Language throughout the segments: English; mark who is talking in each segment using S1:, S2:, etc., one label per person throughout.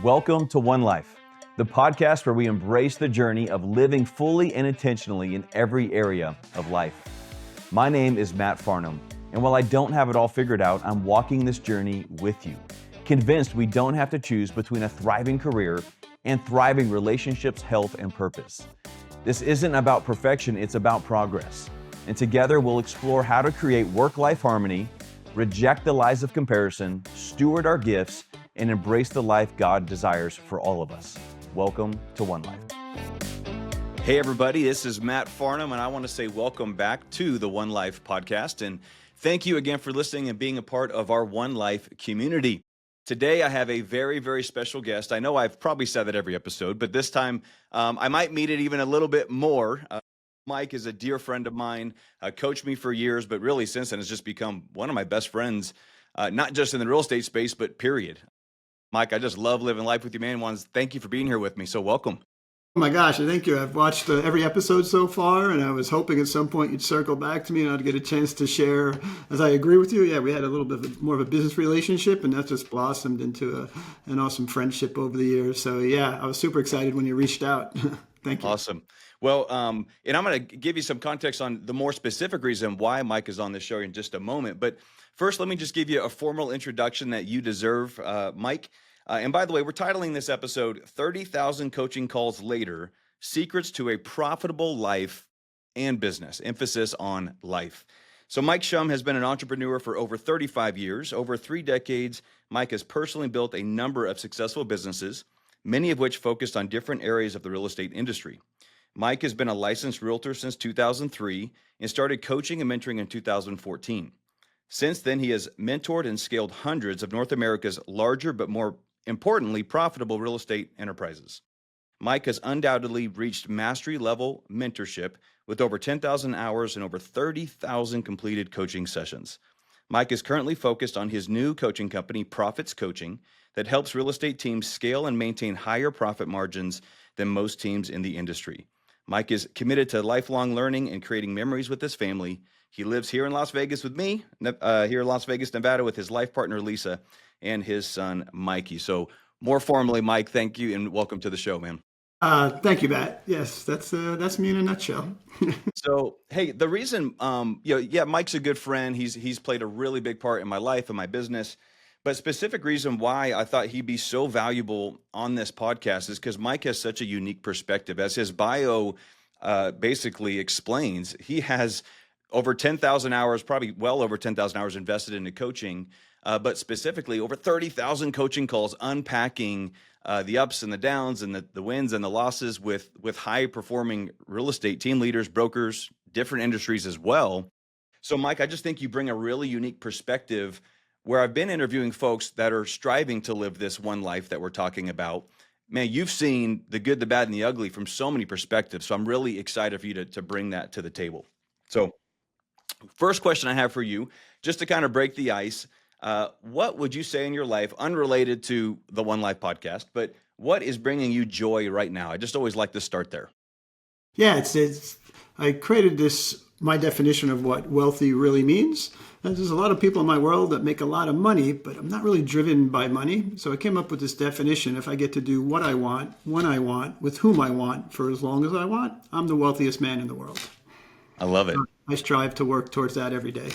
S1: Welcome to One Life, the podcast where we embrace the journey of living fully and intentionally in every area of life. My name is Matt Farnham, and while I don't have it all figured out, I'm walking this journey with you, convinced we don't have to choose between a thriving career and thriving relationships, health, and purpose. This isn't about perfection, it's about progress. And together we'll explore how to create work-life harmony, reject the lies of comparison, steward our gifts, and embrace the life God desires for all of us. Welcome to One Life. Hey everybody, this is Matt Farnham, and I want to say welcome back to the One Life podcast, and thank you again for listening and being a part of our One Life community. Today I have a very, very special guest. I know I've probably said that every episode, but this time I might mean it even a little bit more. Mike is a dear friend of mine, coached me for years, but really since then has just become one of my best friends, not just in the real estate space, but period. Mike, I just love living life with you, man. Thank you for being here with me. So welcome.
S2: Oh my gosh, thank you. I've watched every episode so far, and I was hoping at some point you'd circle back to me and I'd get a chance to share. As I agree with you, yeah, we had a little bit more of a business relationship, and that just blossomed into an awesome friendship over the years. So yeah, I was super excited when you reached out. Thank you.
S1: Awesome. Well, and I'm going to give you some context on the more specific reason why Mike is on the show in just a moment. But first, let me just give you a formal introduction that you deserve, Mike. And by the way, we're titling this episode 30,000 Coaching Calls Later, Secrets to a Profitable Life and Business, emphasis on life. So Mike Schumm has been an entrepreneur for over 35 years. Over 3 decades, Mike has personally built a number of successful businesses, many of which focused on different areas of the real estate industry. Mike has been a licensed realtor since 2003 and started coaching and mentoring in 2014. Since then, he has mentored and scaled hundreds of North America's larger but more importantly profitable real estate enterprises. Mike has undoubtedly reached mastery-level mentorship with over 10,000 hours and over 30,000 completed coaching sessions. Mike is currently focused on his new coaching company, Profits Coaching, that helps real estate teams scale and maintain higher profit margins than most teams in the industry. Mike is committed to lifelong learning and creating memories with his family. He lives here in Las Vegas with me, here in Las Vegas, Nevada, with his life partner, Lisa, and his son, Mikey. So more formally, Mike, thank you and welcome to the show, man.
S2: Thank you, Matt. Yes, that's me in a nutshell.
S1: So, hey, the reason, Mike's a good friend. He's played a really big part in my life and my business. But specific reason why I thought he'd be so valuable on this podcast is because Mike has such a unique perspective. As his bio basically explains, he has over 10,000 hours, probably well over 10,000 hours invested into coaching, but specifically over 30,000 coaching calls unpacking the ups and the downs and the wins and the losses with high-performing real estate team leaders, brokers, different industries as well. So, Mike, I just think you bring a really unique perspective where I've been interviewing folks that are striving to live this one life that we're talking about. Man, you've seen the good, the bad, and the ugly from so many perspectives. So I'm really excited for you to bring that to the table. So first question I have for you, just to kind of break the ice, what would you say in your life, unrelated to the One Life podcast, but what is bringing you joy right now? I just always like to start there.
S2: Yeah, I created my definition of what wealthy really means. And there's a lot of people in my world that make a lot of money, but I'm not really driven by money. So I came up with this definition. If I get to do what I want, when I want, with whom I want, for as long as I want, I'm the wealthiest man in the world.
S1: I love it.
S2: I strive to work towards that every day.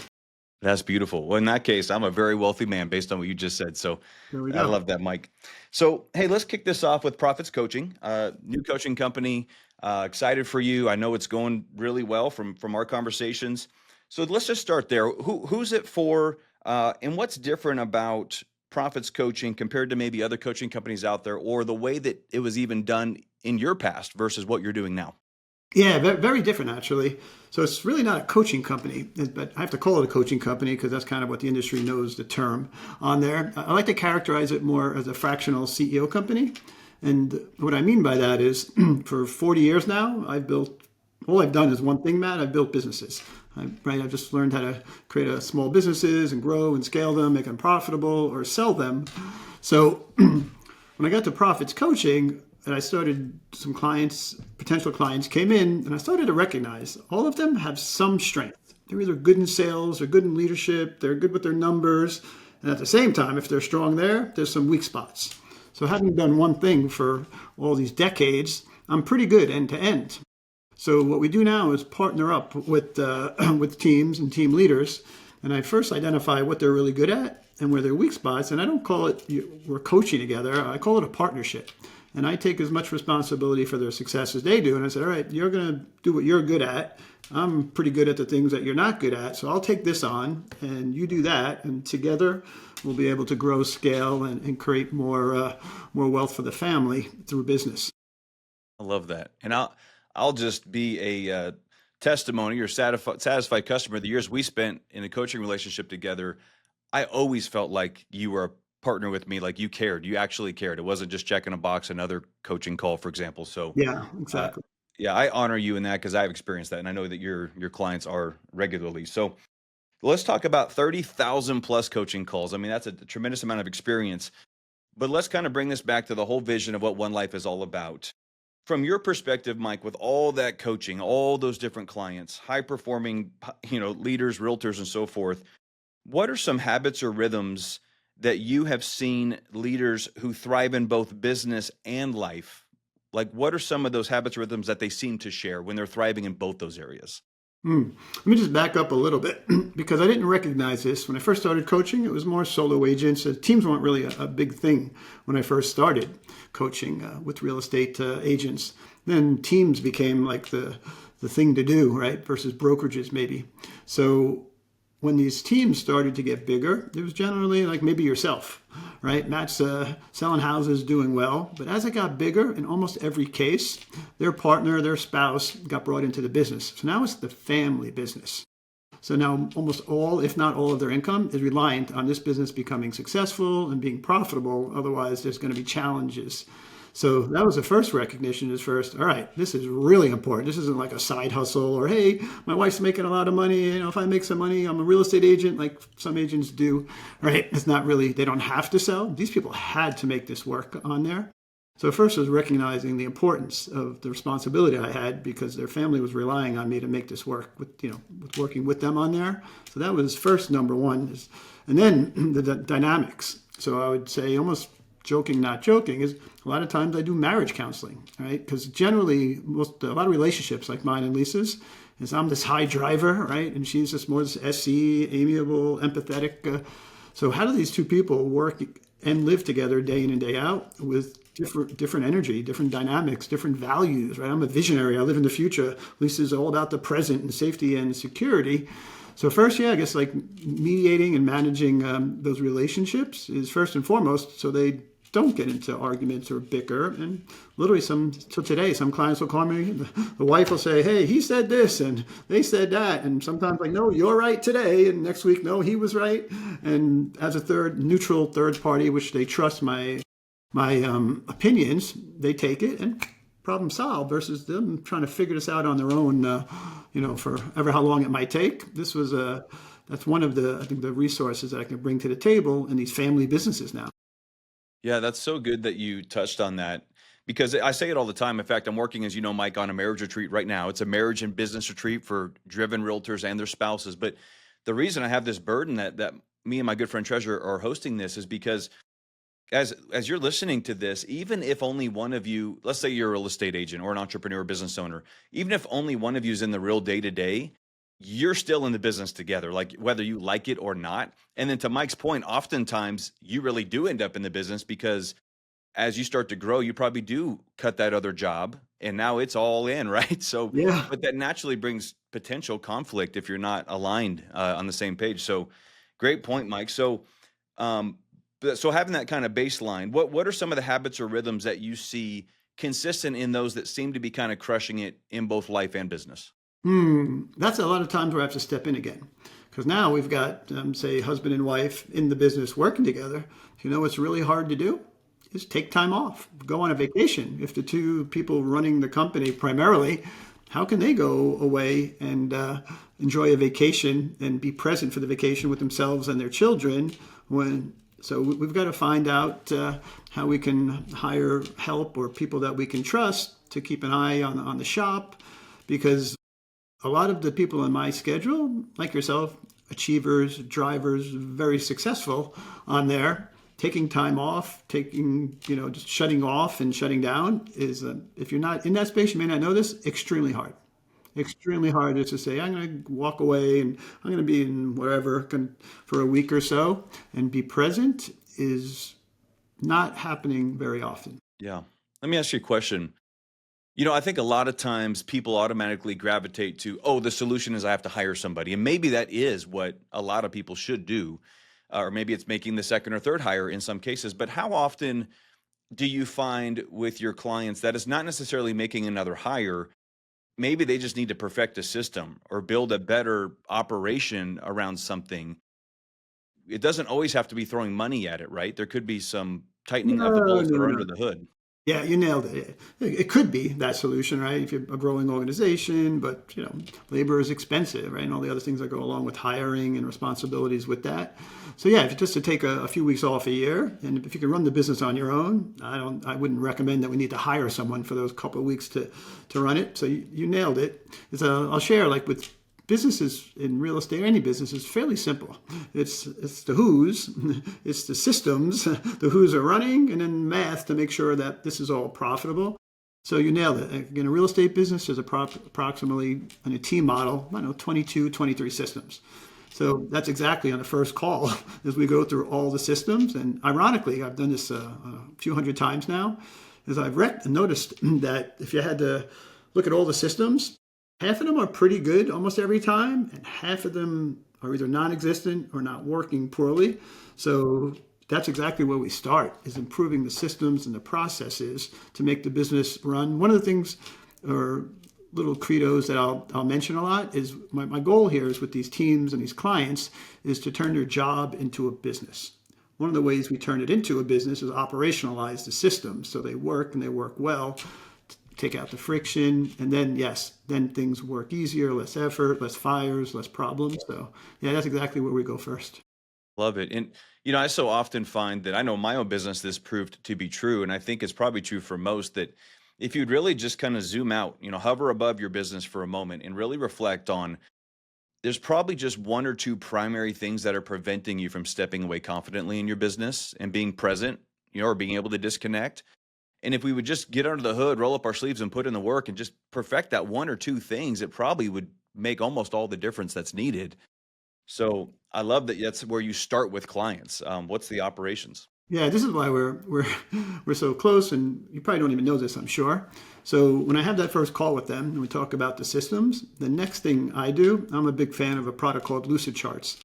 S1: That's beautiful. Well, in that case, I'm a very wealthy man based on what you just said. So I love that, Mike. So, hey, let's kick this off with Profits Coaching, new coaching company. Excited for you. I know it's going really well from our conversations. So let's just start there. Who's it for, and what's different about Profits Coaching compared to maybe other coaching companies out there, or the way that it was even done in your past versus what you're doing now?
S2: Yeah, very different, actually. So it's really not a coaching company, but I have to call it a coaching company because that's kind of what the industry knows the term on there. I like to characterize it more as a fractional CEO company. And what I mean by that is for 40 years now, all I've done is one thing, Matt. I've built businesses. I've just learned how to create small businesses and grow and scale them, make them profitable or sell them. So when I got to Profits Coaching, and I started, some clients, potential clients came in, and I started to recognize all of them have some strength. They're either good in sales or good in leadership. They're good with their numbers. And at the same time, if they're strong there's some weak spots. So having done one thing for all these decades, I'm pretty good end to end. So what we do now is partner up with with teams and team leaders, and I first identify what they're really good at and where their weak spots. And I don't call it we're coaching together. I call it a partnership. And I take as much responsibility for their success as they do. And I said, all right, you're going to do what you're good at. I'm pretty good at the things that you're not good at. So I'll take this on and you do that. And together we'll be able to grow, scale, and create more wealth for the family through business.
S1: I love that. And I'll just be a testimony or satisfied customer. The years we spent in a coaching relationship together, I always felt like you were a partner with me, like you cared. You actually cared. It wasn't just checking a box, another coaching call, for example. So,
S2: Yeah,
S1: uh,
S2: exactly.
S1: yeah, I honor you in that because I've experienced that, and I know that your clients are regularly. So, let's talk about 30,000 plus coaching calls. I mean, that's a tremendous amount of experience. But let's kind of bring this back to the whole vision of what One Life is all about. From your perspective, Mike, with all that coaching, all those different clients, high performing, leaders, realtors, and so forth, what are some habits or rhythms that you have seen leaders who thrive in both business and life? Like, what are some of those habits or rhythms that they seem to share when they're thriving in both those areas?
S2: Let me just back up a little bit because I didn't recognize this. When I first started coaching, it was more solo agents. Teams weren't really a big thing when I first started coaching with real estate agents. Then teams became like the thing to do, right? Versus brokerages, maybe. So when these teams started to get bigger, it was generally like maybe yourself, right? Matt's selling houses, doing well. But as it got bigger, in almost every case, their partner, their spouse got brought into the business. So now it's the family business. So now almost all, if not all of their income is reliant on this business becoming successful and being profitable. Otherwise, there's going to be challenges. So that was the first recognition is first, all right, this is really important. This isn't like a side hustle or, hey, my wife's making a lot of money. If I make some money, I'm a real estate agent like some agents do, right? It's not really, they don't have to sell. These people had to make this work on there. So first was recognizing the importance of the responsibility I had because their family was relying on me to make this work with working with them on there. So that was first number one. And then the dynamics. So I would say almost joking, not joking, is a lot of times I do marriage counseling, right? Because generally, a lot of relationships like mine and Lisa's, is I'm this high driver, right? And she's just more this SE, amiable, empathetic. So how do these two people work and live together day in and day out with different energy, different dynamics, different values, right? I'm a visionary. I live in the future. Lisa's all about the present and safety and security. So first, yeah, I guess like mediating and managing those relationships is first and foremost so they don't get into arguments or bicker. And literally till today, some clients will call me, the wife will say, hey, he said this and they said that. And sometimes like, no, you're right today. And next week, no, he was right. And as a neutral third party, which they trust my opinions, they take it and problem solved versus them trying to figure this out on their own, for ever how long it might take. That's one of I think the resources that I can bring to the table in these family businesses now.
S1: Yeah, that's so good that you touched on that because I say it all the time. In fact, I'm working, as you know, Mike, on a marriage retreat right now. It's a marriage and business retreat for driven realtors and their spouses. But the reason I have this burden that me and my good friend Treasure are hosting this is because as you're listening to this, even if only one of you, let's say you're a real estate agent or an entrepreneur business owner, even if only one of you is in the real day to day, you're still in the business together, like whether you like it or not. And then to Mike's point, oftentimes you really do end up in the business because as you start to grow, you probably do cut that other job and now it's all in, right? So,
S2: Yeah.
S1: but that naturally brings potential conflict if you're not aligned on the same page. So, great point, Mike. Um, so having that kind of baseline, what are some of the habits or rhythms that you see consistent in those that seem to be kind of crushing it in both life and business?
S2: That's a lot of times where I have to step in again. Because now we've got, say, husband and wife in the business working together. You know what's really hard to do? Is take time off, go on a vacation. If the two people running the company primarily, how can they go away and enjoy a vacation and be present for the vacation with themselves and their children so we've got to find out how we can hire help or people that we can trust to keep an eye on the shop because a lot of the people in my schedule, like yourself, achievers, drivers, very successful on there. taking time off, just shutting off and shutting down is, if you're not in that space, you may not know this, extremely hard. Extremely hard just to say, I'm going to walk away and I'm going to be in wherever for a week or so and be present is not happening very often.
S1: Yeah. Let me ask you a question. I think a lot of times people automatically gravitate to, oh, the solution is I have to hire somebody. And maybe that is what a lot of people should do. Or maybe it's making the second or third hire in some cases. But how often do you find with your clients that it's not necessarily making another hire? Maybe they just need to perfect a system or build a better operation around something. It doesn't always have to be throwing money at it, right? There could be some tightening of the
S2: No,
S1: bolts that
S2: no,
S1: are
S2: no.
S1: under the hood.
S2: Yeah, you nailed it. It could be that solution, right? If you're a growing organization, but labor is expensive, right? And all the other things that go along with hiring and responsibilities with that. So yeah, if you just to take a few weeks off a year, and if you can run the business on your own, I wouldn't recommend that we need to hire someone for those couple of weeks to run it. So you nailed it. I'll share like with businesses in real estate, any business is fairly simple. It's the who's, it's the systems, the who's are running, and then math to make sure that this is all profitable. So you nailed it. In a real estate business, there's approximately, in a team model, 22, 23 systems. So that's exactly on the first call as we go through all the systems. And ironically, I've done this a few hundred times now, as I've noticed that if you had to look at all the systems, half of them are pretty good almost every time, and half of them are either non-existent or not working poorly. So that's exactly where we start, is improving the systems and the processes to make the business run. One of the things, or little credos that I'll mention a lot, is my goal here is with these teams and these clients is to turn their job into a business. One of the ways we turn it into a business is operationalize the systems so they work and they work well, take out the friction, and then things work easier, less effort, less fires, less problems. So yeah, that's exactly where we go first.
S1: Love it. And, I so often find that I know my own business, this proved to be true. And I think it's probably true for most that if you'd really just kind of zoom out, hover above your business for a moment and really reflect on, there's probably just one or two primary things that are preventing you from stepping away confidently in your business and being present, or being able to disconnect. And if we would just get under the hood, roll up our sleeves and put in the work and just perfect that one or two things, it probably would make almost all the difference that's needed. So I love that that's where you start with clients. What's the operations?
S2: Yeah, this is why we're so close, and you probably don't even know this, I'm sure. So when I have that first call with them and we talk about the systems, the next thing I do, I'm a big fan of a product called Lucid Charts,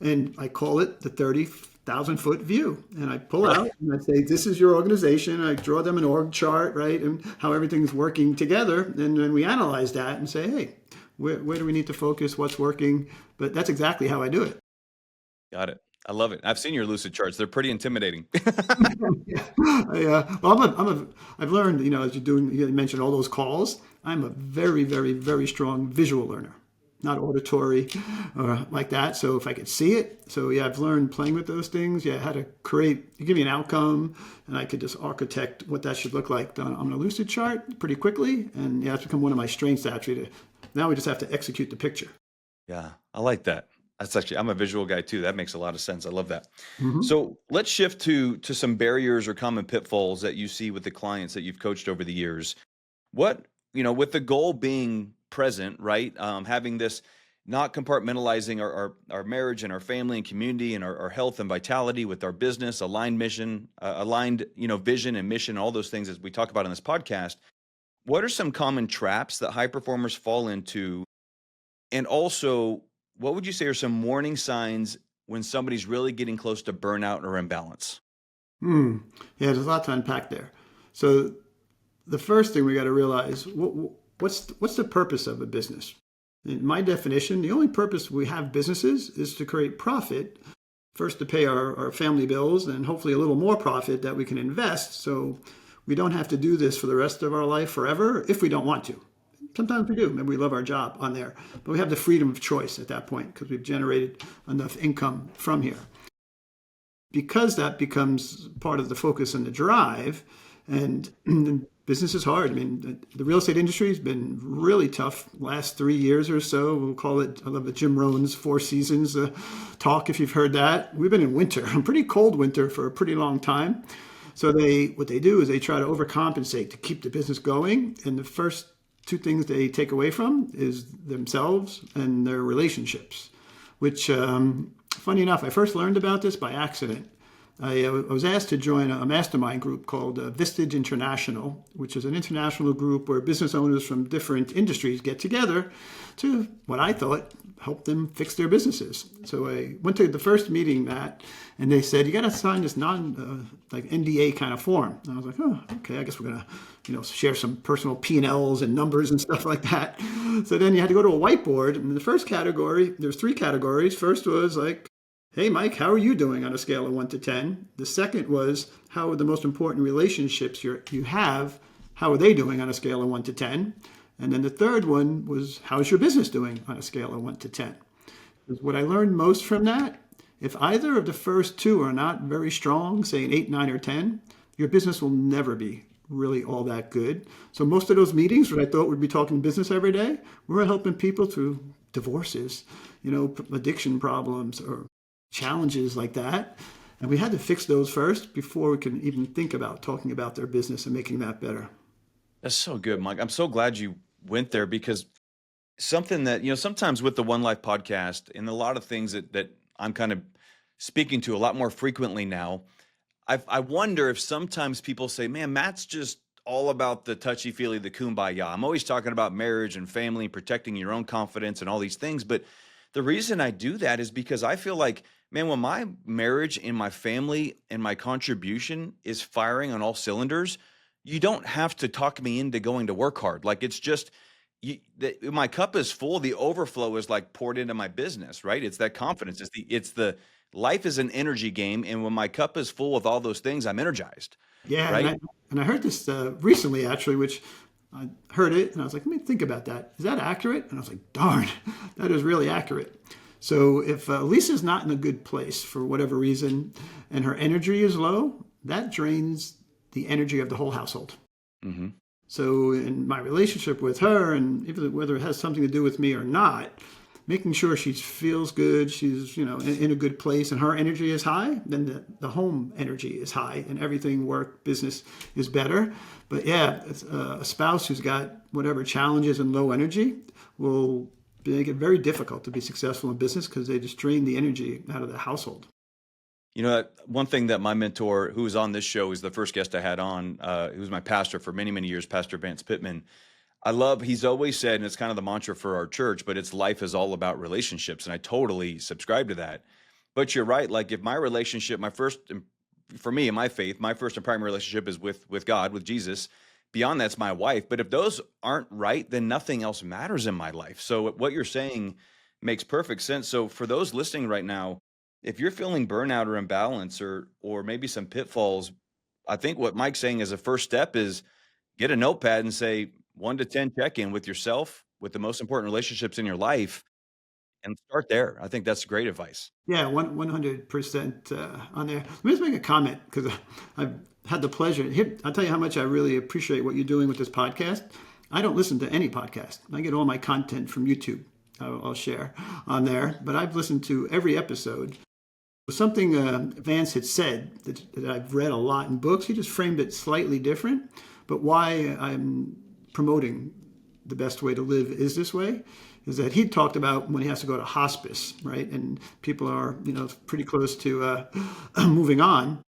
S2: and I call it the 30,000-foot view. And I pull
S1: Right.
S2: out and I say, this is your organization. I draw them an org chart, right, and how everything's working together. And then we analyze that and say, hey, where do we need to focus? What's working? But that's exactly how I do it.
S1: Got it. I love it. I've seen your lucid charts. They're pretty intimidating.
S2: Yeah. Well, I've learned, as you mentioned all those calls, I'm a very, very, very strong visual learner, not auditory or like that. So if I could see it, so yeah, I've learned playing with those things. Yeah, how to you give me an outcome, and I could just architect what that should look like on a lucid chart pretty quickly. And yeah, it's become one of my strengths actually. Now we just have to execute the picture.
S1: Yeah, I like that. That's actually, I'm a visual guy too. That makes a lot of sense. I love that.
S2: Mhm.
S1: So let's shift to some barriers or common pitfalls that you see with the clients that you've coached over the years. What, with the goal being present, right? Having this, not compartmentalizing our marriage and our family and community and our health and vitality with our business, aligned mission, aligned, vision and mission, all those things as we talk about on this podcast. What are some common traps that high performers fall into? And also, what would you say are some warning signs when somebody's really getting close to burnout or imbalance?
S2: Hmm. Yeah, there's a lot to unpack there. So the first thing we got to realize what's the purpose of a business? In my definition, the only purpose we have businesses is to create profit, first to pay our family bills, and hopefully a little more profit that we can invest. So we don't have to do this for the rest of our life forever if we don't want to. Sometimes we do. Maybe we love our job on there, but we have the freedom of choice at that point because we've generated enough income from here. Because that becomes part of the focus and the drive, and business is hard. I mean, the real estate industry has been really tough last 3 years or so. We'll call it, I love the Jim Rohn's Four Seasons talk, if you've heard that. We've been in winter, a pretty cold winter for a pretty long time. So what they do is they try to overcompensate to keep the business going. And the first two things they take away from is themselves and their relationships, which, funny enough, I first learned about this by accident. I was asked to join a mastermind group called Vistage International, which is an international group where business owners from different industries get together to, what I thought, help them fix their businesses. So I went to the first meeting, Matt, and they said, you got to sign this like NDA kind of form. And I was like, oh, okay, I guess we're going to, share some personal P&Ls and numbers and stuff like that. So then you had to go to a whiteboard. And in the first category, there's three categories. First was like, hey, Mike, how are you doing on a scale of 1 to 10? The second was, how are the most important relationships you have, how are they doing on a scale of 1 to 10? And then the third one was, how's your business doing on a scale of 1 to 10? Because what I learned most from that, if either of the first two are not very strong, say an 8, 9, or 10, your business will never be really all that good. So most of those meetings, what I thought would be talking business every day, we're helping people through divorces, addiction problems, or challenges like that. And we had to fix those first before we can even think about talking about their business and making that better.
S1: That's so good, Mike. I'm so glad you went there, because something that, sometimes with the One Life podcast and a lot of things that I'm kind of speaking to a lot more frequently now, I wonder if sometimes people say, man, Matt's just all about the touchy-feely, the kumbaya. I'm always talking about marriage and family and protecting your own confidence and all these things. But the reason I do that is because I feel like, man, when my marriage and my family and my contribution is firing on all cylinders, you don't have to talk me into going to work hard. Like, it's just, my cup is full. The overflow is like poured into my business, right? It's that confidence. It's the life is an energy game. And when my cup is full with all those things, I'm energized,
S2: Yeah,
S1: right?
S2: and I heard this recently, actually, which I heard it, and I was like, let me think about that. Is that accurate? And I was like, darn, that is really accurate. So if Lisa's not in a good place for whatever reason, and her energy is low, that drains the energy of the whole household.
S1: Mm-hmm.
S2: So in my relationship with her, and even whether it has something to do with me or not, making sure she feels good, she's in a good place, and her energy is high, then the home energy is high, and everything, work, business, is better. But yeah, a spouse who's got whatever challenges and low energy will make it very difficult to be successful in business, because they just drain the energy out of the household.
S1: One thing that my mentor, who was on this show, is the first guest I had on, who was my pastor for many, many years, Pastor Vance Pittman. He's always said, and it's kind of the mantra for our church, but it's life is all about relationships. And I totally subscribe to that. But you're right. Like, if my relationship, for me in my faith, my first and primary relationship is with God, with Jesus. Beyond that's my wife. But if those aren't right, then nothing else matters in my life. So what you're saying makes perfect sense. So for those listening right now, if you're feeling burnout or imbalance or maybe some pitfalls, I think what Mike's saying as a first step is get a notepad and say 1 to 10 check-in with yourself, with the most important relationships in your life, and start there. I think that's great advice.
S2: Yeah, 100% on there. Let me just make a comment, because I've had the pleasure. I'll tell you how much I really appreciate what you're doing with this podcast. I don't listen to any podcast. I get all my content from YouTube. I'll share on there. But I've listened to every episode. Something Vance had said that I've read a lot in books. He just framed it slightly different. But why I'm promoting the best way to live is this way is that he talked about when he has to go to hospice, right? And people are, pretty close to moving on.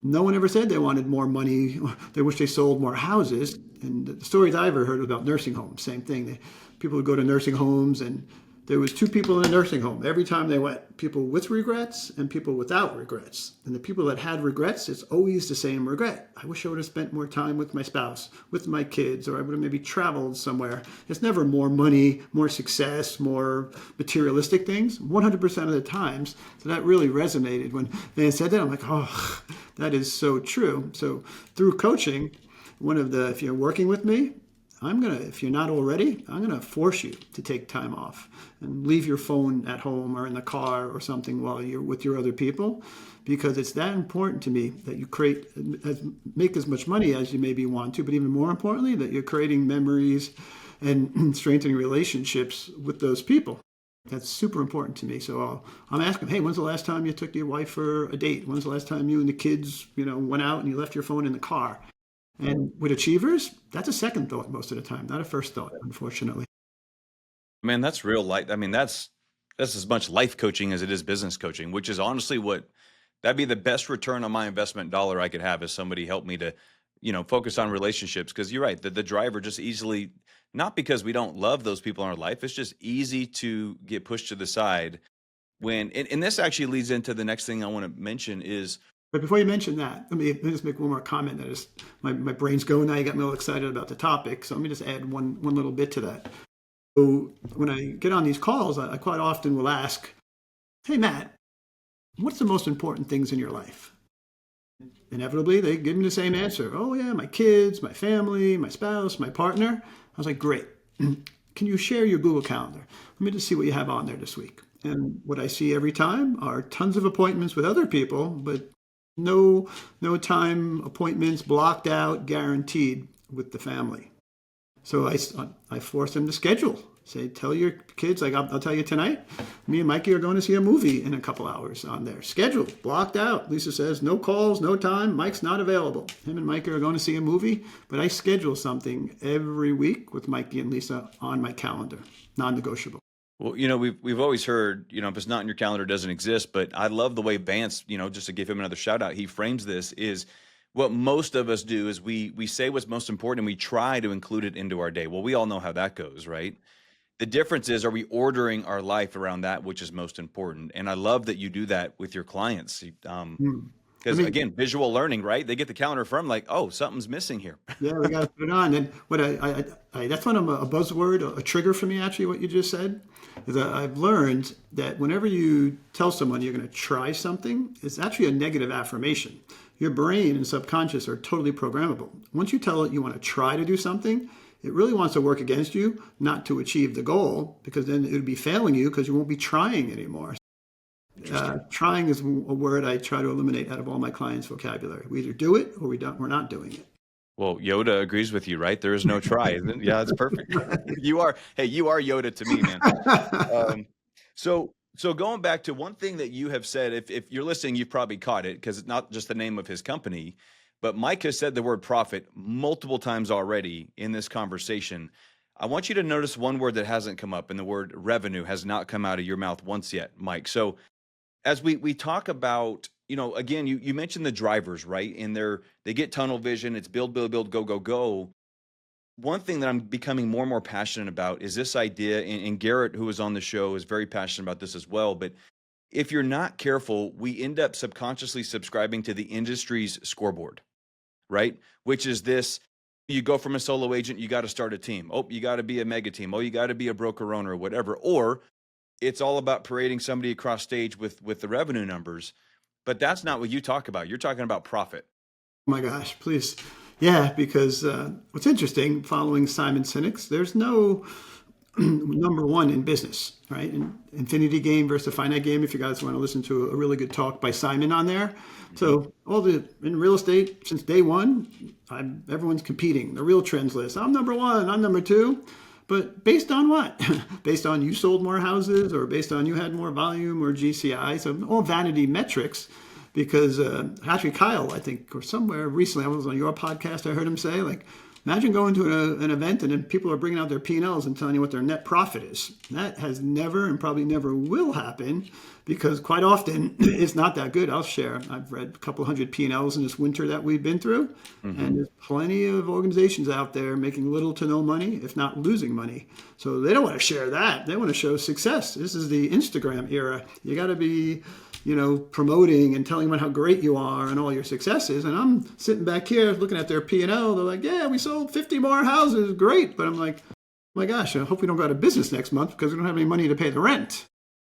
S2: No one ever said they wanted more money. They wish they sold more houses. And the stories I ever heard about nursing homes, same thing. People would go to nursing homes, and there was 2 people in a nursing home every time they went, people with regrets and people without regrets. And the people that had regrets, it's always the same regret. I wish I would have spent more time with my spouse, with my kids, or I would have maybe traveled somewhere. It's never more money, more success, more materialistic things, 100% of the times. So that really resonated when Van said that. I'm like, oh, that is so true. So through coaching, if you're working with me, if you're not already, I'm going to force you to take time off and leave your phone at home or in the car or something while you're with your other people, because it's that important to me that you make as much money as you maybe want to, but even more importantly, that you're creating memories and strengthening relationships with those people. That's super important to me. So I'm asking, hey, when's the last time you took your wife for a date? When's the last time you and the kids, went out and you left your phone in the car? And with achievers, that's a second thought most of the time, not a first thought, unfortunately.
S1: Man, that's real light. I mean, that's as much life coaching as it is business coaching, which is honestly that'd be the best return on my investment dollar I could have, is somebody help me to, focus on relationships. Because you're right, the driver just easily, not because we don't love those people in our life, it's just easy to get pushed to the side and this actually leads into the next thing I want to mention is,
S2: But before you mention that, let me just make one more comment. That is, my brain's going now. You got me all excited about the topic. So let me just add one little bit to that. So when I get on these calls, I quite often will ask, hey, Matt, what's the most important things in your life? Inevitably, they give me the same answer. Oh, yeah, my kids, my family, my spouse, my partner. I was like, great. Can you share your Google Calendar? Let me just see what you have on there this week. And what I see every time are tons of appointments with other people, but no time appointments blocked out, guaranteed with the family. So I force them to schedule. Say, tell your kids, like I'll tell you tonight, me and Mikey are going to see a movie in a couple hours on there. Scheduled, blocked out. Lisa says, no calls, no time. Mike's not available. Him and Mikey are going to see a movie, but I schedule something every week with Mikey and Lisa on my calendar, non-negotiable.
S1: well, we've always heard, if it's not in your calendar, it doesn't exist. But I love the way Vance, just to give him another shout out, he frames this is what most of us do is we say what's most important and we try to include it into our day. Well, we all know how that goes, right? The difference is, are we ordering our life around that which is most important? And I love that you do that with your clients.
S2: Hmm.
S1: Because again, visual learning, right? They get the calendar from like, oh, something's missing here.
S2: Yeah, we got to put it on. And what that's one of a buzzword, a trigger for me, actually, what you just said, is that I've learned that whenever you tell someone you're going to try something, it's actually a negative affirmation. Your brain and subconscious are totally programmable. Once you tell it you want to try to do something, it really wants to work against you, not to achieve the goal, because then it would be failing you because you won't be trying anymore. Trying is a word I try to eliminate out of all my clients' vocabulary. We either do it or we're not doing it.
S1: Well, Yoda agrees with you, right? There is no try. Yeah, that's perfect. You are Yoda to me, man. So going back to one thing that you have said, if you're listening, you've probably caught it because it's not just the name of his company, but Mike has said the word profit multiple times already in this conversation. I want you to notice one word that hasn't come up, and the word revenue has not come out of your mouth once yet, Mike. So as we talk about, again, you mentioned the drivers, right? And they get tunnel vision. It's build, build, build, go, go, go. One thing that I'm becoming more and more passionate about is this idea, and Garrett, who was on the show, is very passionate about this as well. But if you're not careful, we end up subconsciously subscribing to the industry's scoreboard, right? Which is this, you go from a solo agent, you got to start a team. Oh, you got to be a mega team. Oh, you got to be a broker owner or whatever. Or it's all about parading somebody across stage with the revenue numbers. But that's not what you talk about. You're talking about profit.
S2: Oh my gosh, please. Yeah, because what's interesting, following Simon Sinek's, there's no number one in business, right? Infinity game versus a finite game, if you guys want to listen to a really good talk by Simon on there. So in real estate, since day one, everyone's competing. The real trends list, I'm number one, I'm number two. But based on what? Based on you sold more houses, or based on you had more volume, or GCI, so all vanity metrics. Because actually Kyle, I think, or somewhere recently, I was on your podcast, I heard him say, like, imagine going to an event and then people are bringing out their P&Ls and telling you what their net profit is. That has never and probably never will happen, because quite often it's not that good. I'll share. I've read a couple hundred P&Ls in this winter that we've been through. Mm-hmm. And there's plenty of organizations out there making little to no money, if not losing money. So they don't want to share that. They want to show success. This is the Instagram era. You got to be promoting and telling them how great you are and all your successes. And I'm sitting back here looking at their P&L. They're like, yeah, we sold 50 more houses. Great. But I'm like, oh my gosh, I hope we don't go out of business next month because we don't have any money to pay the rent.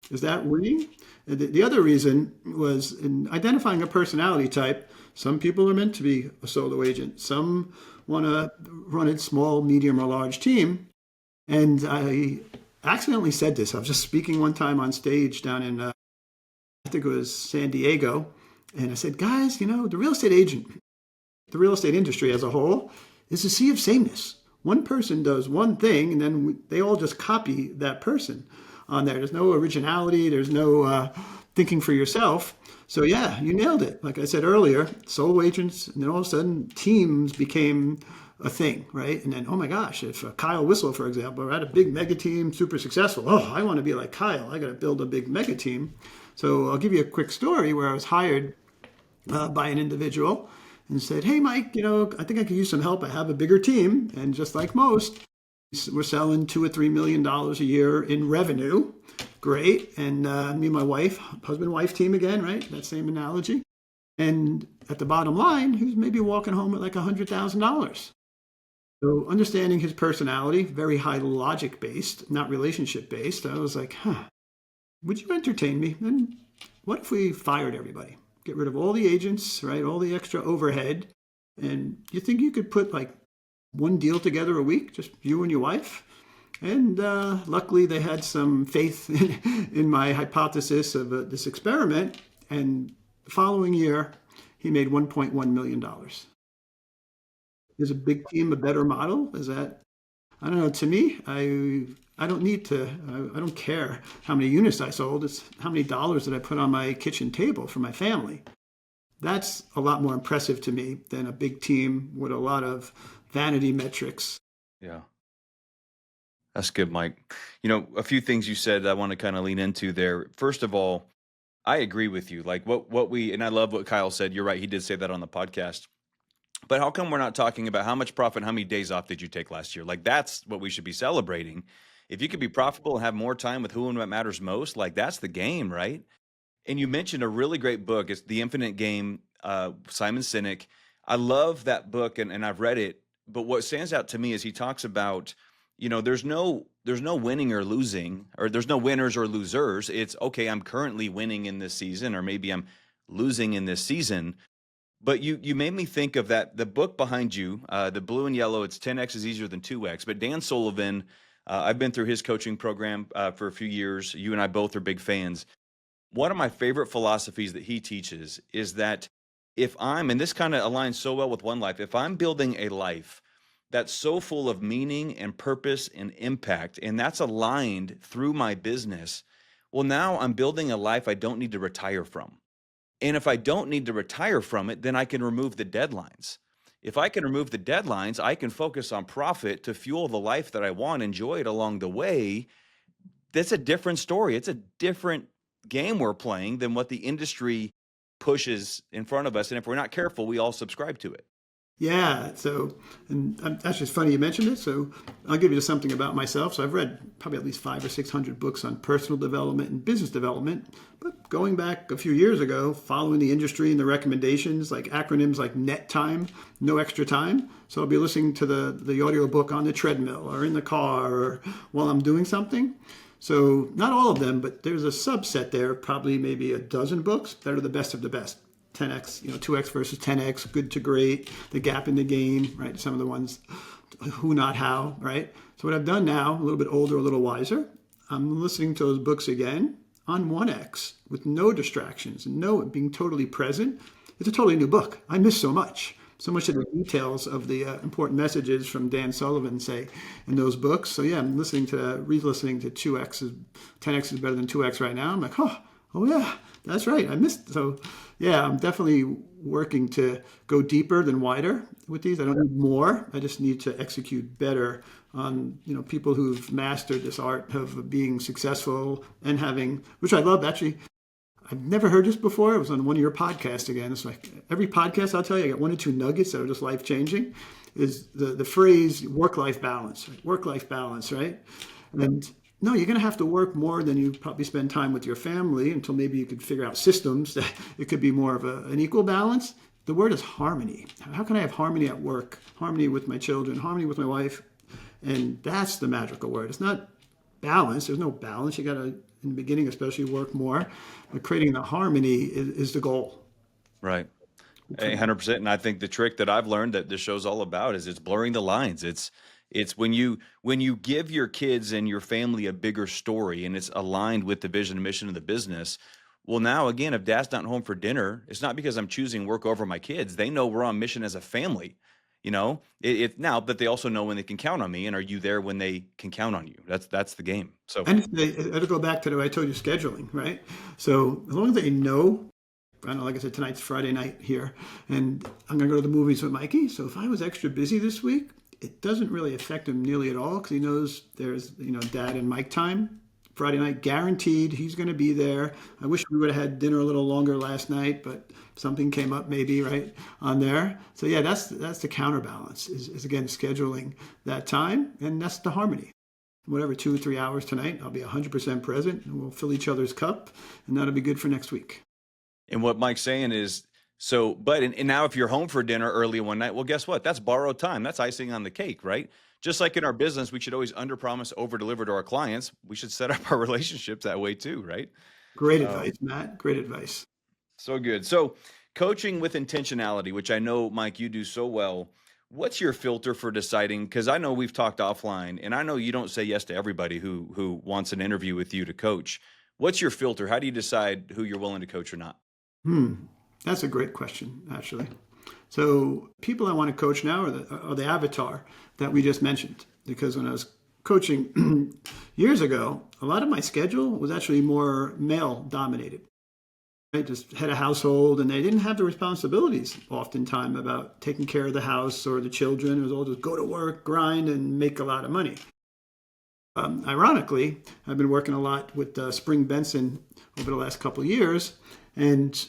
S2: Is that winning? The other reason was in identifying a personality type. Some people are meant to be a solo agent. Some want to run a small, medium, or large team. And I accidentally said this. I was just speaking one time on stage down in, I think it was San Diego. And I said, guys, the real estate agent, the real estate industry as a whole is a sea of sameness. One person does one thing, and then they all just copy that person on there. There's no originality. There's no thinking for yourself. So yeah, you nailed it. Like I said earlier, solo agents, and then all of a sudden teams became a thing, right? And then, oh my gosh, if Kyle Whistler, for example, had a big mega team, super successful. Oh, I want to be like Kyle. I got to build a big mega team. So I'll give you a quick story where I was hired by an individual and said, hey, Mike, I think I could use some help. I have a bigger team. And just like most, we're selling $2 or $3 million a year in revenue. Great. And me and my wife, husband-wife team again, right? That same analogy. And at the bottom line, who's maybe walking home with like $100,000. So understanding his personality, very high logic based, not relationship based, I was like, would you entertain me? And what if we fired everybody? Get rid of all the agents, right? All the extra overhead. And you think you could put like one deal together a week, just you and your wife? And luckily they had some faith in my hypothesis of this experiment. And the following year, he made $1.1 million. Is a big team a better model? Is that, I don't know, to me, I don't need to, I don't care how many units I sold. It's how many dollars that I put on my kitchen table for my family. That's a lot more impressive to me than a big team with a lot of vanity metrics.
S1: Yeah. That's good, Mike. A few things you said I want to kind of lean into there. First of all, I agree with you. Like and I love what Kyle said. You're right. He did say that on the podcast. But how come we're not talking about how much profit, how many days off did you take last year? Like, that's what we should be celebrating. If you could be profitable and have more time with who and what matters most, like, that's the game, right? And you mentioned a really great book. It's The Infinite Game, Simon Sinek. I love that book, and I've read it. But what stands out to me is he talks about, there's no winning or losing, or there's no winners or losers. It's, okay, I'm currently winning in this season, or maybe I'm losing in this season. But you made me think of the book behind you, the blue and yellow. It's 10X is easier than 2X. But Dan Sullivan, I've been through his coaching program for a few years. You and I both are big fans. One of my favorite philosophies that he teaches is that and this kind of aligns so well with One Life, if I'm building a life that's so full of meaning and purpose and impact, and that's aligned through my business, well, now I'm building a life I don't need to retire from. And if I don't need to retire from it, then I can remove the deadlines. If I can remove the deadlines, I can focus on profit to fuel the life that I want, enjoy it along the way. That's a different story. It's a different game we're playing than what the industry pushes in front of us. And if we're not careful, we all subscribe to it.
S2: Yeah. So, and actually, it's funny you mentioned it. So, I'll give you something about myself. So, I've read probably at least 500 or 600 books on personal development and business development. But going back a few years ago, following the industry and the recommendations, like acronyms like net time, no extra time. So, I'll be listening to the audio book on the treadmill or in the car or while I'm doing something. So, not all of them, but there's a subset there, probably maybe a dozen books that are the best of the best. 10X, 2X versus 10X, good to great, the gap in the game, right? Some of the ones, who, not how, right? So what I've done now, a little bit older, a little wiser, I'm listening to those books again on 1X with no distractions and being totally present. It's a totally new book. I miss so much of the details of the important messages from Dan Sullivan, say, in those books. So yeah, I'm listening to, re-listening to 10X is better than 2X right now. I'm like, oh yeah, that's right. I missed. So yeah, I'm definitely working to go deeper than wider with these. I don't need more. I just need to execute better on, people who've mastered this art of being successful and having, which I love actually. I've never heard this before. It was on one of your podcasts again. It's like every podcast I'll tell you, I get 1 or 2 nuggets that are just life-changing, is the phrase work-life balance. Work-life balance, right? And no, you're going to have to work more than you probably spend time with your family until maybe you could figure out systems that it could be more of an equal balance. The word is harmony. How can I have harmony at work, harmony with my children, harmony with my wife? And that's the magical word. It's not balance. There's no balance. You got to, in the beginning especially, work more. But creating the harmony is the goal.
S1: Right. 100%. And I think the trick that I've learned that this show's all about is it's blurring the lines. It's when you give your kids and your family a bigger story and it's aligned with the vision and mission of the business. Well, now again, if dad's not home for dinner, it's not because I'm choosing work over my kids. They know we're on mission as a family. It now, but they also know when they can count on me. And are you there when they can count on you? That's the game. So
S2: And it'll go back to the way I told you scheduling, right? So as long as they know, I don't know, like I said, tonight's Friday night here, and I'm going to go to the movies with Mikey. So if I was extra busy this week, it doesn't really affect him nearly at all because he knows there's, dad and Mike time. Friday night, guaranteed he's going to be there. I wish we would have had dinner a little longer last night, but something came up maybe right on there. So yeah, that's the counterbalance is again scheduling that time, and that's the harmony. Whatever, 2 or 3 hours tonight, I'll be 100% present, and we'll fill each other's cup, and that'll be good for next week.
S1: And what Mike's saying is, and now if you're home for dinner early one night, well, guess what? That's borrowed time. That's icing on the cake, right? Just like in our business, we should always underpromise, overdeliver to our clients. We should set up our relationships that way too, right?
S2: Great advice, Matt. Great advice.
S1: So good. So coaching with intentionality, which I know, Mike, you do so well. What's your filter for deciding? Because I know we've talked offline, and I know you don't say yes to everybody who wants an interview with you to coach. What's your filter? How do you decide who you're willing to coach or not?
S2: That's a great question, actually. So people I want to coach now are the avatar that we just mentioned. Because when I was coaching years ago, a lot of my schedule was actually more male dominated. I just had a household and they didn't have the responsibilities oftentimes about taking care of the house or the children. It was all just go to work, grind, and make a lot of money. Ironically, I've been working a lot with Spring Benson over the last couple of years, and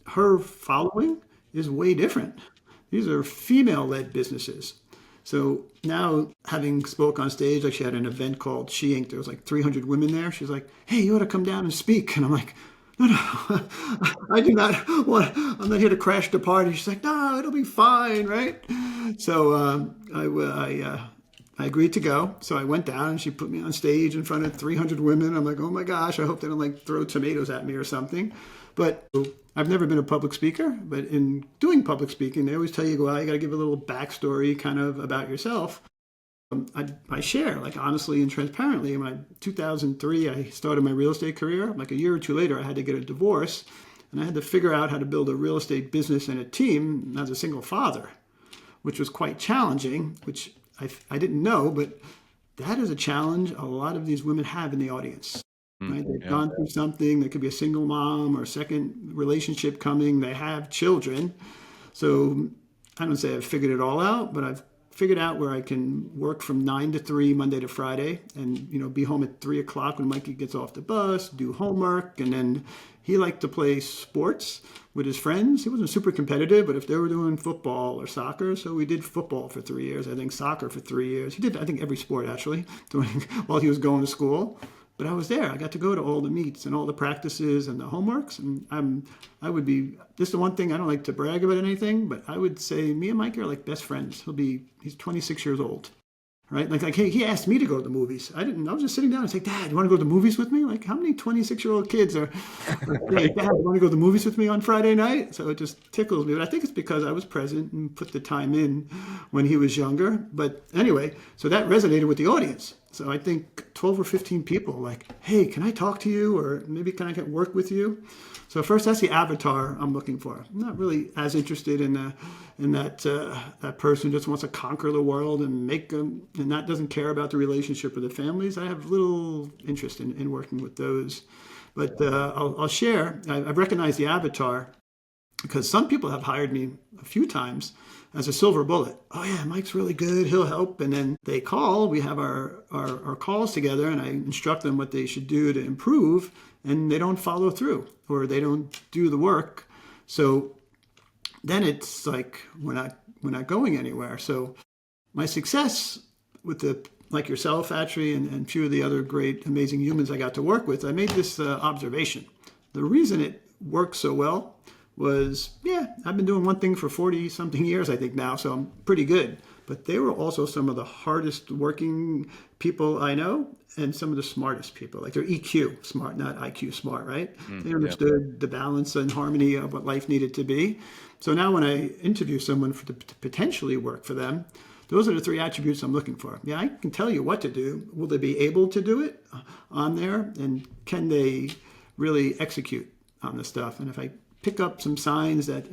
S2: her following is way different. These are female-led businesses. So now, having spoke on stage, like she had an event called She Inc. There was like 300 women there. She's like, "Hey, you ought to come down and speak." And I'm like, "No, I do not want. I'm not here to crash the party." She's like, "No, it'll be fine, right?" So I agreed to go. So I went down and she put me on stage in front of 300 women. I'm like, oh my gosh, I hope they don't like throw tomatoes at me or something. But I've never been a public speaker, but in doing public speaking, they always tell you, well, you got to give a little backstory kind of about yourself. I share, like honestly and transparently. In 2003, I started my real estate career. Like a year or two later, I had to get a divorce, and I had to figure out how to build a real estate business and a team as a single father, which was quite challenging, which I didn't know, but that is a challenge a lot of these women have in the audience. Right? They've gone through something. There could be a single mom or a second relationship coming. They have children. So I don't say I've figured it all out, but I've figured out where I can work from 9 to 3 Monday to Friday and be home at 3 o'clock when Mikey gets off the bus, do homework, and then he liked to play sports with his friends. He wasn't super competitive, but if they were doing football or soccer, so we did football for 3 years, I think soccer for 3 years. He did, I think, every sport actually while he was going to school. But I was there. I got to go to all the meets and all the practices and the homeworks. And this is the one thing, I don't like to brag about anything, but I would say me and Mike are like best friends. He's 26 years old, right? Like he asked me to go to the movies. I was just sitting down and say, "Dad, you want to go to the movies with me?" Like how many 26-year-old kids are like, "Dad, you want to go to the movies with me on Friday night?" So it just tickles me. But I think it's because I was present and put the time in when he was younger. But anyway, so that resonated with the audience. So I think 12 or 15 people like, "Hey, can I talk to you?" Or maybe can I get work with you? So first, that's the avatar I'm looking for. I'm not really as interested in that person who just wants to conquer the world and make them, and that doesn't care about the relationship with the families. I have little interest in working with those. But I'll share. I've recognized the avatar because some people have hired me a few times as a silver bullet. "Oh yeah, Mike's really good. He'll help." And then they call. We have our calls together, and I instruct them what they should do to improve, and they don't follow through or they don't do the work. So then it's like we're not going anywhere. So my success with like yourself, actually, and a few of the other great, amazing humans I got to work with, I made this observation. The reason it works so well was, I've been doing one thing for 40 something years, I think now, so I'm pretty good. but they were also some of the hardest working people I know and some of the smartest people. Like they're EQ smart, not IQ smart, right? They
S1: Yeah.
S2: understood the balance and harmony of what life needed to be. So now when I interview someone to potentially work for them, those are the three attributes I'm looking for. Yeah, I can tell you what to do. Will they be able to do it on there? And can they really execute on the stuff? And if I pick up some signs that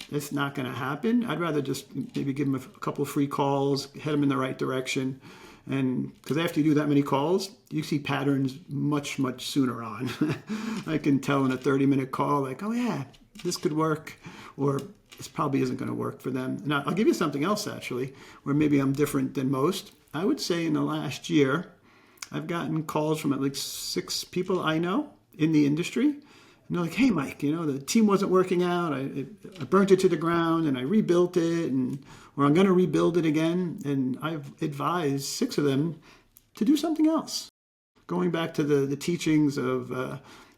S2: it's not going to happen, I'd rather just maybe give them a couple of free calls, head them in the right direction. And because after you do that many calls, you see patterns much, much sooner on. I can tell in a 30-minute call, like, oh yeah, this could work, or this probably isn't going to work for them. And I'll give you something else, actually, where maybe I'm different than most. I would say in the last year, I've gotten calls from at least 6 people I know in the industry. And they're like, hey, Mike, the team wasn't working out. I burnt it to the ground and I rebuilt it, or I'm going to rebuild it again. And I've advised 6 of them to do something else. Going back to the teachings of,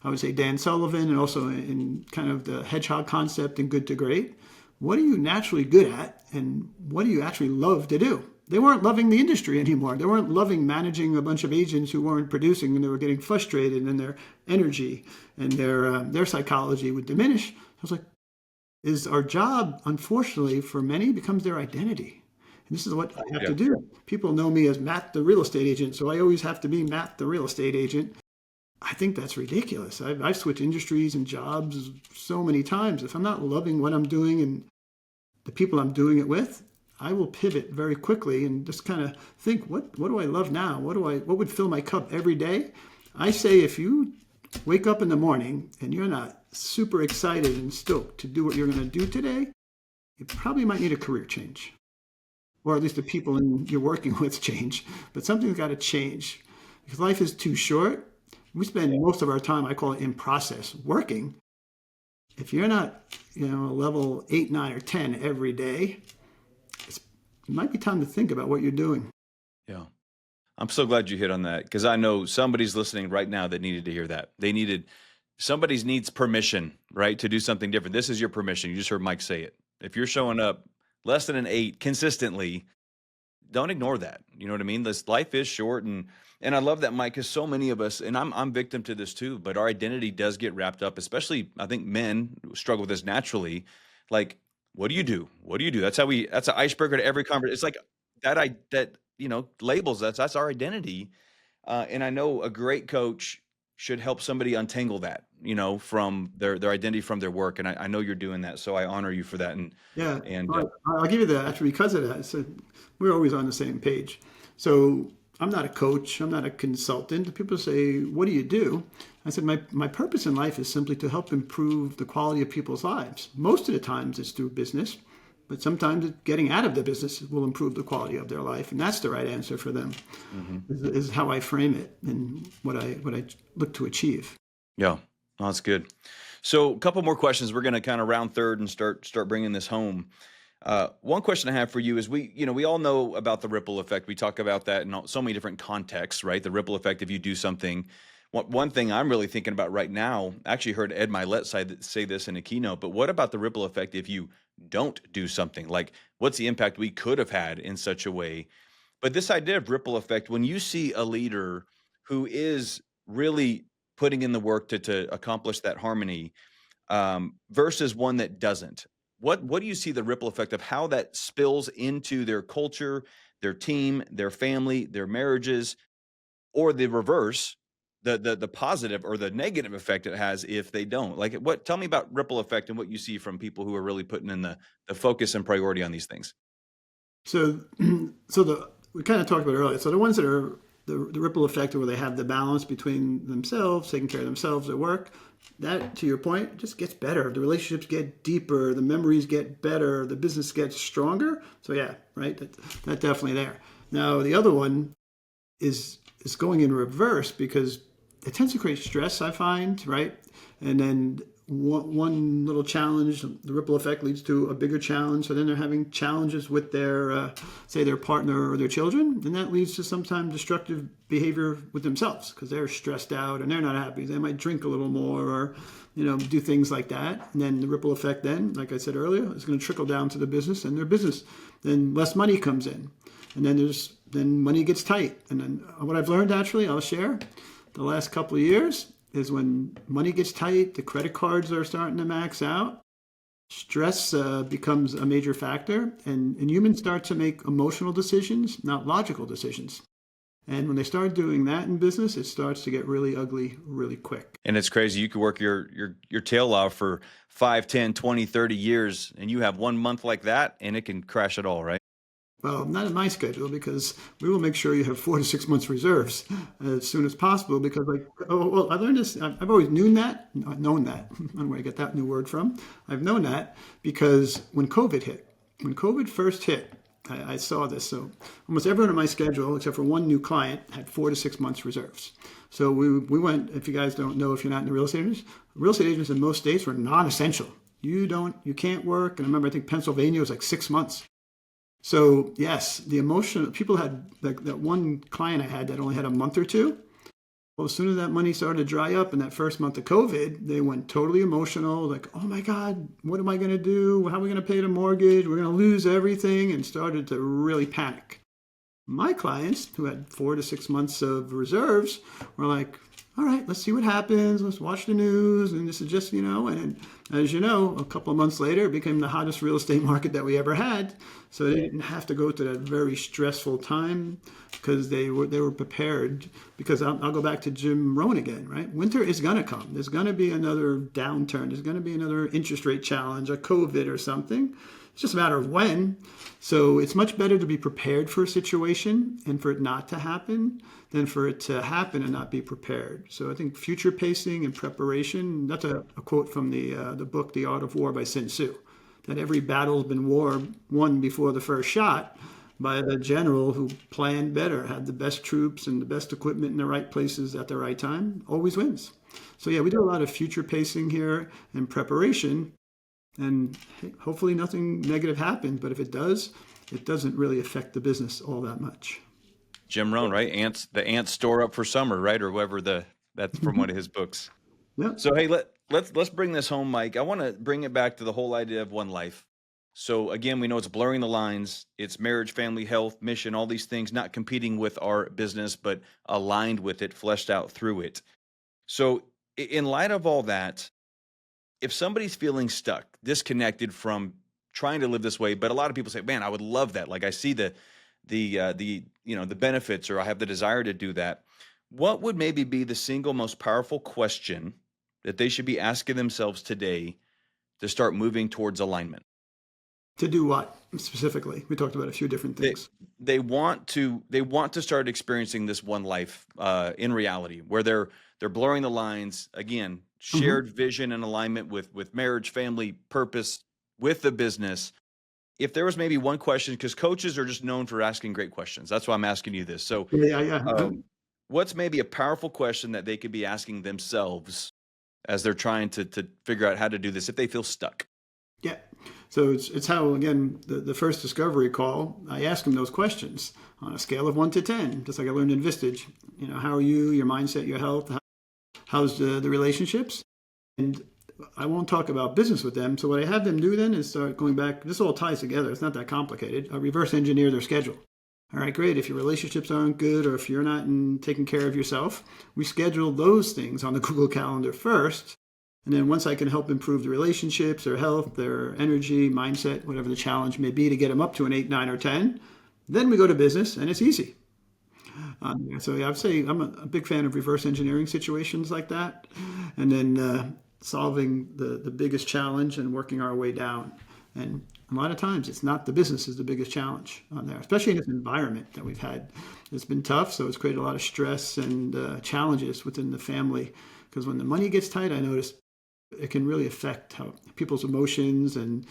S2: I would say, Dan Sullivan, and also in kind of the hedgehog concept in Good to Great. What are you naturally good at, and what do you actually love to do? They weren't loving the industry anymore. They weren't loving managing a bunch of agents who weren't producing, and they were getting frustrated, and their energy and their psychology would diminish. I was like, is our job, unfortunately, for many, becomes their identity. And this is what I have to do. People know me as Matt, the real estate agent, so I always have to be Matt, the real estate agent. I think that's ridiculous. I've switched industries and jobs so many times. If I'm not loving what I'm doing and the people I'm doing it with, I will pivot very quickly and just kind of think, what do I love now? What would fill my cup every day? I say if you wake up in the morning and you're not super excited and stoked to do what you're going to do today, you probably might need a career change. Or at least the people you're working with change. But something's got to change. Because life is too short. We spend most of our time, I call it in process, working. If you're not, level 8, 9, or 10 every day, it might be time to think about what you're doing.
S1: Yeah. I'm so glad you hit on that, because I know somebody's listening right now that needed to hear that. Somebody needs permission, right, to do something different. This is your permission. You just heard Mike say it. If you're showing up less than an 8 consistently, don't ignore that. You know what I mean? This life is short, and I love that, Mike, because so many of us, and I'm victim to this too, but our identity does get wrapped up, especially I think men struggle with this naturally. Like, what do you do? What do you do? That's an icebreaker to every conversation. It's like that labels us. That's our identity. And I know a great coach should help somebody untangle that, from their identity from their work. And I know you're doing that, so I honor you for that.
S2: Yeah,
S1: And
S2: I'll give you that. Actually, because of that, so we're always on the same page. So I'm not a coach. I'm not a consultant. People say, what do you do? I said, my purpose in life is simply to help improve the quality of people's lives. Most of the times it's through business, but sometimes getting out of the business will improve the quality of their life. And that's the right answer for them, is how I frame it and what I look to achieve.
S1: Yeah, oh, that's good. So a couple more questions. We're going to kind of round third and start bringing this home. One question I have for you is we all know about the ripple effect. We talk about that in so many different contexts, right? The ripple effect if you do something. One thing I'm really thinking about right now, I actually heard Ed Mylett say this in a keynote, but what about the ripple effect if you don't do something? Like, what's the impact we could have had in such a way? But this idea of ripple effect, when you see a leader who is really putting in the work to accomplish that harmony, versus one that doesn't, what do you see the ripple effect of how that spills into their culture, their team, their family, their marriages, or the reverse, the positive or the negative effect it has if they don't? Like, tell me about ripple effect and what you see from people who are really putting in the focus and priority on these things.
S2: So, we kind of talked about it earlier. So the ones that are the ripple effect, where they have the balance between themselves, taking care of themselves at work, that, to your point, just gets better. The relationships get deeper, the memories get better, the business gets stronger. So yeah, right, that definitely there. Now the other one is going in reverse, because it tends to create stress, I find, right? And then one little challenge, the ripple effect leads to a bigger challenge. So then they're having challenges with their, say, their partner or their children, and that leads to sometimes destructive behavior with themselves because they're stressed out and they're not happy. They might drink a little more or, do things like that. And then the ripple effect then, like I said earlier, is going to trickle down to the business and their business. Then less money comes in. And then money gets tight. And then what I've learned, actually, I'll share the last couple of years is when money gets tight, the credit cards are starting to max out, stress becomes a major factor, and humans start to make emotional decisions, not logical decisions. And when they start doing that in business, it starts to get really ugly really quick.
S1: And it's crazy. You could work your tail off for 5, 10, 20, 30 years, and you have 1 month like that, and it can crash it all, right?
S2: Well, not in my schedule because we will make sure you have 4 to 6 months reserves as soon as possible. Because, I learned this. I've always known that. I don't know where I get that new word from. I've known that because when COVID first hit, I saw this. So almost everyone in my schedule, except for one new client, had 4 to 6 months reserves. So we went. If you guys don't know, if you're not in the real estate agents in most states were non-essential. You can't work. And I remember, I think Pennsylvania was like 6 months. So yes, the emotion people had, like that one client I had that only had a month or two. Well, as soon as that money started to dry up in that first month of COVID, they went totally emotional, like, oh my God, what am I going to do? How are we going to pay the mortgage? We're going to lose everything, and started to really panic. My clients who had 4 to 6 months of reserves were like, all right, let's see what happens. Let's watch the news. And this is just, and as you know, a couple of months later, it became the hottest real estate market that we ever had. So they didn't have to go through that very stressful time because they were prepared. Because I'll go back to Jim Rohn again, right? Winter is going to come. There's going to be another downturn. There's going to be another interest rate challenge, a COVID or something. It's just a matter of when. So it's much better to be prepared for a situation and for it not to happen than for it to happen and not be prepared. So I think future pacing and preparation, that's a quote from the book, The Art of War by Sun Tzu, that every battle's been won before the first shot by the general who planned better, had the best troops and the best equipment in the right places at the right time, always wins. So yeah, we do a lot of future pacing here and preparation. And hopefully nothing negative happened, but if it does, it doesn't really affect the business all that much.
S1: Jim Rohn, right? The ants store up for summer, right? Or whoever that's from one of his books.
S2: Yeah.
S1: So hey, let's bring this home, Mike. I want to bring it back to the whole idea of one life. So again, we know it's blurring the lines. It's marriage, family, health, mission, all these things, not competing with our business, but aligned with it, fleshed out through it. So in light of all that, if somebody's feeling stuck, disconnected from trying to live this way, but a lot of people say, man, I would love that. Like I see the benefits, or I have the desire to do that. What would maybe be the single most powerful question that they should be asking themselves today to start moving towards alignment?
S2: To do what specifically? We talked about a few different things.
S1: They want to start experiencing this one life in reality, where they're blurring the lines again. Shared vision and alignment with marriage, family, purpose, with the business. If there was maybe one question, because coaches are just known for asking great questions. That's why I'm asking you this. So
S2: Yeah.
S1: what's maybe a powerful question that they could be asking themselves as they're trying to figure out how to do this if they feel stuck?
S2: Yeah. So it's how, again, the first discovery call, I ask them those questions on a scale of 1 to 10, just like I learned in Vistage. How are you, your mindset, your health? How's the relationships? And I won't talk about business with them. So what I have them do then is start going back. This all ties together. It's not that complicated. I reverse engineer their schedule. All right, great. If your relationships aren't good, or if you're not taking care of yourself, we schedule those things on the Google Calendar first. And then once I can help improve the relationships, their health, their energy, mindset, whatever the challenge may be to get them up to an 8, 9, or 10, then we go to business, and it's easy. So I'd say I'm a big fan of reverse engineering situations like that, and then solving the biggest challenge and working our way down. And a lot of times it's not the business is the biggest challenge on there, especially in this environment that we've had. It's been tough, so it's created a lot of stress and challenges within the family. Because when the money gets tight, I notice it can really affect how people's emotions, and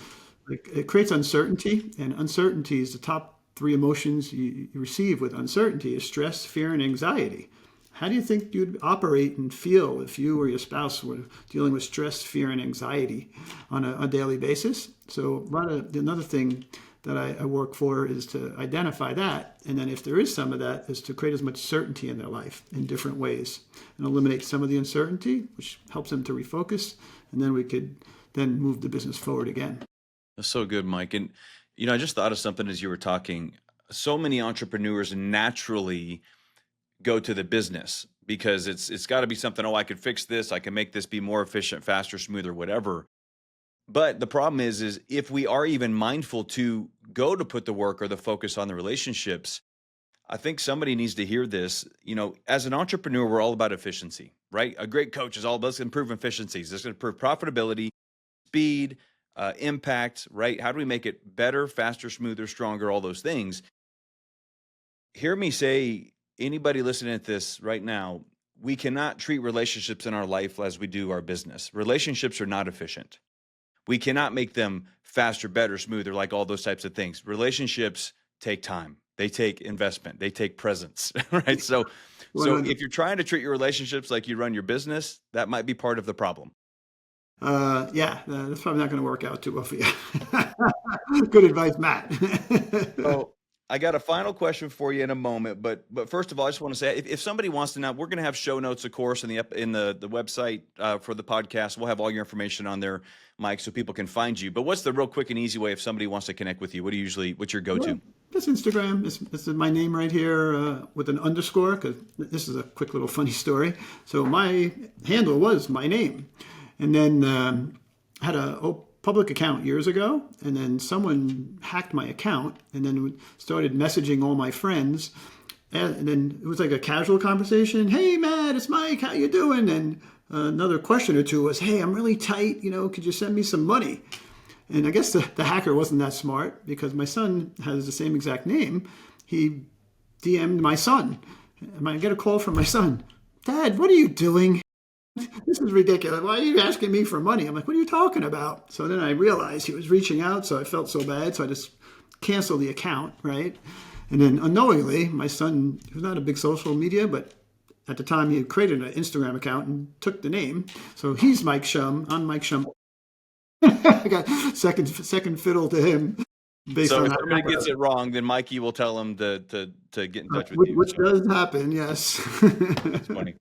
S2: it creates uncertainty. And uncertainty is the top 3 emotions you receive with uncertainty is stress, fear, and anxiety. How do you think you'd operate and feel if you or your spouse were dealing with stress, fear, and anxiety on a daily basis? So, another thing that I work for is to identify that, and then if there is some of that, is to create as much certainty in their life in different ways and eliminate some of the uncertainty, which helps them to refocus, and then we could then move the business forward again.
S1: That's so good, Mike. And I just thought of something as you were talking. So many entrepreneurs naturally go to the business because it's got to be something. Oh, I could fix this. I can make this be more efficient, faster, smoother, whatever. But the problem is if we are even mindful to go to put the work or the focus on the relationships, I think somebody needs to hear this. As an entrepreneur, we're all about efficiency, right? A great coach is all about improving efficiencies. It's going to improve profitability, speed, impact, right? How do we make it better, faster, smoother, stronger, all those things? Hear me say, anybody listening to this right now, we cannot treat relationships in our life as we do our business. Relationships are not efficient. We cannot make them faster, better, smoother, like all those types of things. Relationships take time. They take investment. They take presence, right? So if you're trying to treat your relationships like you run your business, that might be part of the problem.
S2: Yeah, that's probably not going to work out too well for you. Good advice, Matt.
S1: So I got a final question for you in a moment, but first of all, I just want to say if somebody wants to know, we're going to have show notes, of course, in the website for the podcast. We'll have all your information on there, Mike, so people can find you. But what's the real quick and easy way if somebody wants to connect with you? What's your go-to?
S2: Well, just Instagram. This is my name right here with an underscore, because this is a quick little funny story. So my handle was my name. And then had a public account years ago, and then someone hacked my account and then started messaging all my friends. And then it was like a casual conversation. Hey, Matt, it's Mike. How you doing? And another question or two was, hey, I'm really tight. Could you send me some money? And I guess the hacker wasn't that smart because my son has the same exact name. He DM'd my son. I get a call from my son. Dad, what are you doing? This is ridiculous. Why are you asking me for money? I'm like, what are you talking about? So then I realized he was reaching out, so I felt so bad. So I just canceled the account, right? And then unknowingly, my son, who's not a big social media, but at the time he had created an Instagram account and took the name. So he's Mike Schumm. I'm Mike Schumm. I got second fiddle to him.
S1: So if somebody gets it wrong, then Mikey will tell him to get in touch with you.
S2: Which does happen, yes.
S1: That's funny.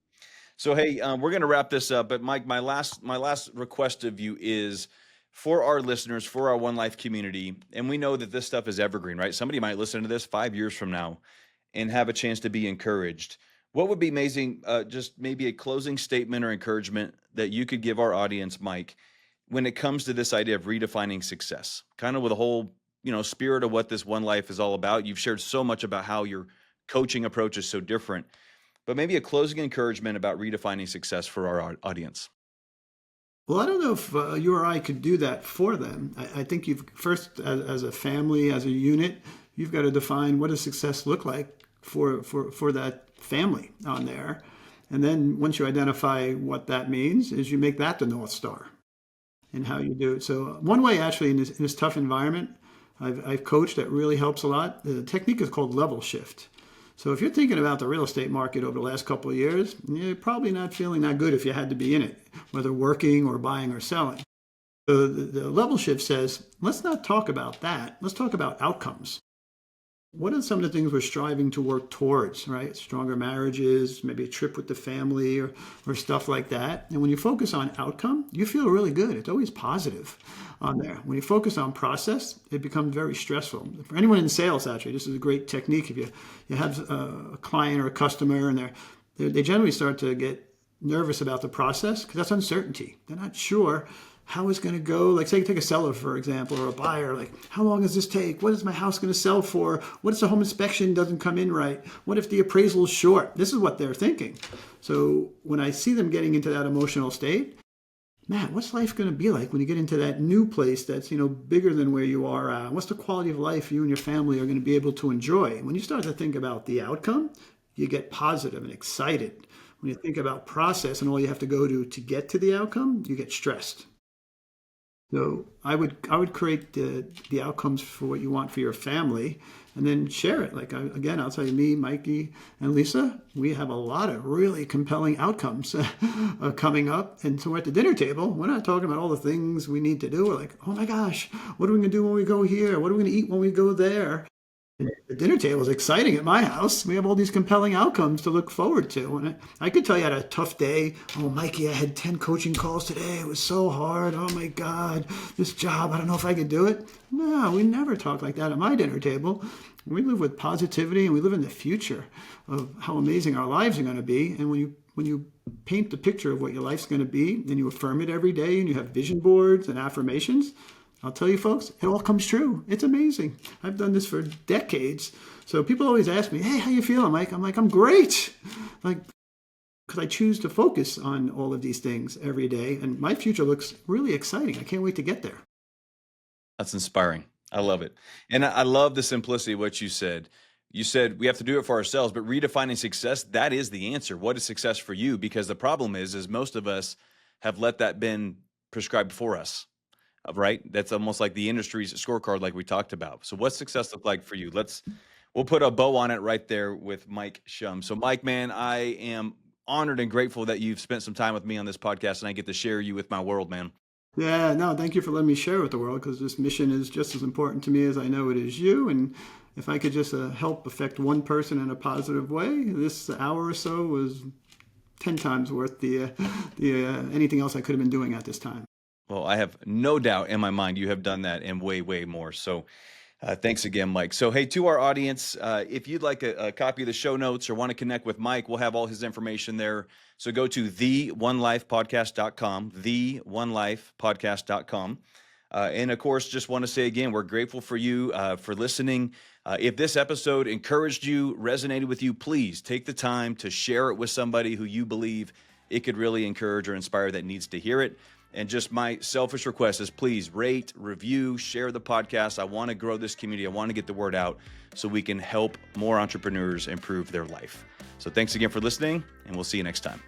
S1: So, hey, we're going to wrap this up. But Mike, my last request of you is for our listeners, for our One Life community, and we know that this stuff is evergreen, right? Somebody might listen to this 5 years from now and have a chance to be encouraged. What would be amazing, just maybe a closing statement or encouragement that you could give our audience, Mike, when it comes to this idea of redefining success, kind of with a whole, spirit of what this One Life is all about. You've shared so much about how your coaching approach is so different. But maybe a closing encouragement about redefining success for our audience.
S2: Well, I don't know if you or I could do that for them. I think you've first, as a family, as a unit, you've got to define what does success look like for that family on there. And then once you identify what that means, is you make that the North Star and how you do it. So one way actually in this tough environment, I've coached that really helps a lot. The technique is called level shift. So if you're thinking about the real estate market over the last couple of years, you're probably not feeling that good if you had to be in it, whether working or buying or selling. So the level shift says, let's not talk about that. Let's talk about outcomes. What are some of the things we're striving to work towards, right? Stronger marriages, maybe a trip with the family or stuff like that. And when you focus on outcome, you feel really good. It's always positive on there. When you focus on process, it becomes very stressful. For anyone in sales, actually, this is a great technique. If you have a client or a customer and they generally start to get nervous about the process because that's uncertainty. They're not sure how it's going to go. Like say you take a seller, for example, or a buyer, like how long does this take? What is my house going to sell for? What if the home inspection doesn't come in right? What if the appraisal is short? This is what they're thinking. So when I see them getting into that emotional state, Matt, what's life going to be like when you get into that new place that's, bigger than where you are? What's the quality of life you and your family are going to be able to enjoy? When you start to think about the outcome, you get positive and excited. When you think about process and all you have to go to get to the outcome, you get stressed. So I would create the outcomes for what you want for your family, and then share it. Like again, I'll tell you, me, Mikey, and Lisa, we have a lot of really compelling outcomes coming up. And so we're at the dinner table. We're not talking about all the things we need to do. We're like, oh my gosh, what are we going to do when we go here? What are we going to eat when we go there? The dinner table is exciting at my house. We have all these compelling outcomes to look forward to. And I could tell you I had a tough day. Oh, Mikey, I had 10 coaching calls today. It was so hard. Oh my God, this job, I don't know if I could do it. No, we never talk like that at my dinner table. We live with positivity, and we live in the future of how amazing our lives are going to be. And when you paint the picture of what your life's going to be, and you affirm it every day, and you have vision boards and affirmations, I'll tell you folks, it all comes true. It's amazing. I've done this for decades. So people always ask me, hey, how you feeling, Mike? I'm like, I'm great. Like, because I choose to focus on all of these things every day. And my future looks really exciting. I can't wait to get there.
S1: That's inspiring. I love it. And I love the simplicity of what you said. You said we have to do it for ourselves, but redefining success, that is the answer. What is success for you? Because the problem is most of us have let that been prescribed for us. Right? That's almost like the industry's scorecard, like we talked about. So what's success look like for you? We'll put a bow on it right there with Mike Schumm. So Mike, man, I am honored and grateful that you've spent some time with me on this podcast, and I get to share you with my world, man.
S2: Yeah, no, thank you for letting me share with the world, because this mission is just as important to me as I know it is you. And if I could just help affect one person in a positive way, this hour or so was 10 times worth the anything else I could have been doing at this time.
S1: Well, I have no doubt in my mind you have done that and way, way more. So thanks again, Mike. So, hey, to our audience, if you'd like a copy of the show notes or want to connect with Mike, we'll have all his information there. So go to theonelifepodcast.com, theonelifepodcast.com. And of course, just want to say again, we're grateful for you for listening. If this episode encouraged you, resonated with you, please take the time to share it with somebody who you believe it could really encourage or inspire that needs to hear it. And just my selfish request is please rate, review, share the podcast. I want to grow this community. I want to get the word out so we can help more entrepreneurs improve their life. So thanks again for listening, and we'll see you next time.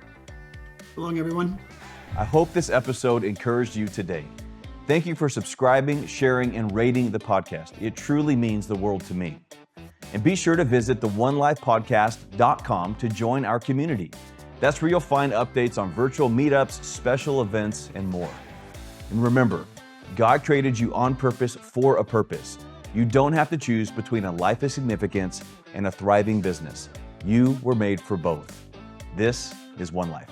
S2: So long, everyone.
S1: I hope this episode encouraged you today. Thank you for subscribing, sharing, and rating the podcast. It truly means the world to me. And be sure to visit theonelifepodcast.com to join our community. That's where you'll find updates on virtual meetups, special events, and more. And remember, God created you on purpose for a purpose. You don't have to choose between a life of significance and a thriving business. You were made for both. This is One Life.